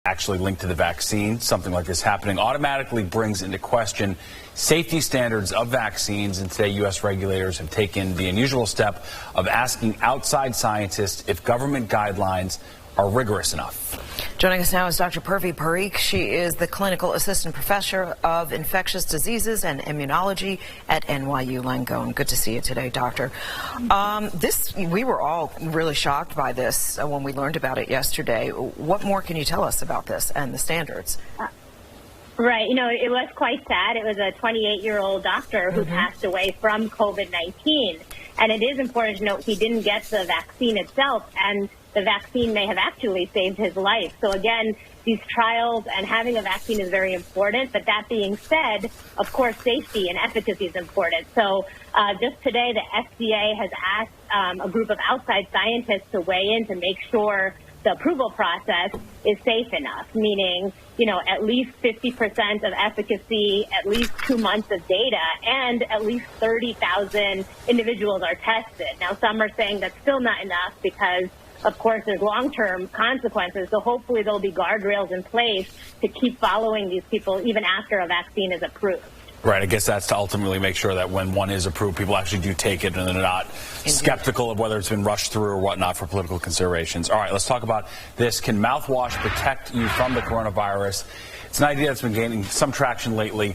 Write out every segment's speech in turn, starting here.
actually linked to the vaccine. Something like this happening automatically brings into question safety standards of vaccines, and today U.S. regulators have taken the unusual step of asking outside scientists if government guidelines are rigorous enough. Joining us now is Dr. Purvi Parikh. She is the Clinical Assistant Professor of Infectious Diseases and Immunology at NYU Langone. Good to see you today, Doctor. We were all really shocked by this when we learned about it yesterday. What more can you tell us about this and the standards? Right. It was quite sad. It was a 28-year-old doctor who passed away from COVID-19. And it is important to note he didn't get the vaccine itself, and the vaccine may have actually saved his life. So again, these trials and having a vaccine is very important. But that being said, of course, safety and efficacy is important. So just today, the FDA has asked a group of outside scientists to weigh in to make sure the approval process is safe enough, meaning, at least 50% of efficacy, at least 2 months of data, and at least 30,000 individuals are tested. Now, some are saying that's still not enough because, of course, there's long-term consequences. So hopefully there'll be guardrails in place to keep following these people even after a vaccine is approved. Right. I guess that's to ultimately make sure that when one is approved, people actually do take it and they're not skeptical of whether it's been rushed through or whatnot for political considerations. All right, let's talk about this. Can mouthwash protect you from the coronavirus? It's an idea that's been gaining some traction lately.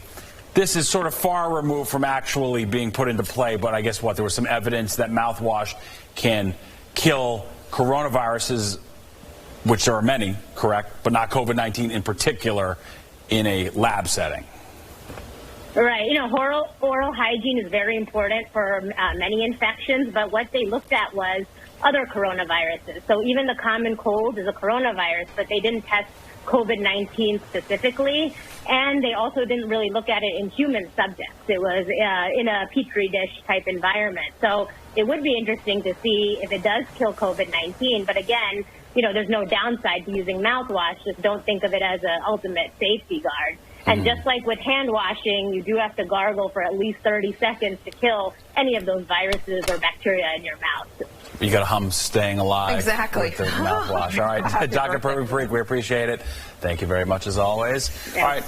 This is sort of far removed from actually being put into play, but I guess there was some evidence that mouthwash can kill coronaviruses, which there are many, correct, but not COVID-19 in particular, in a lab setting. Right. Oral hygiene is very important for many infections, but what they looked at was other coronaviruses. So even the common cold is a coronavirus, but they didn't test COVID-19 specifically, and they also didn't really look at it in human subjects. It was in a petri dish type environment. So it would be interesting to see if it does kill COVID-19, but again, there's no downside to using mouthwash. Just don't think of it as an ultimate safety guard. And just like with hand washing, you do have to gargle for at least 30 seconds to kill any of those viruses or bacteria in your mouth. You got to hum staying alive. Exactly. With the mouthwash. All right, Dr. Purvi Parikh, we appreciate it. Thank you very much as always. Yeah. All right.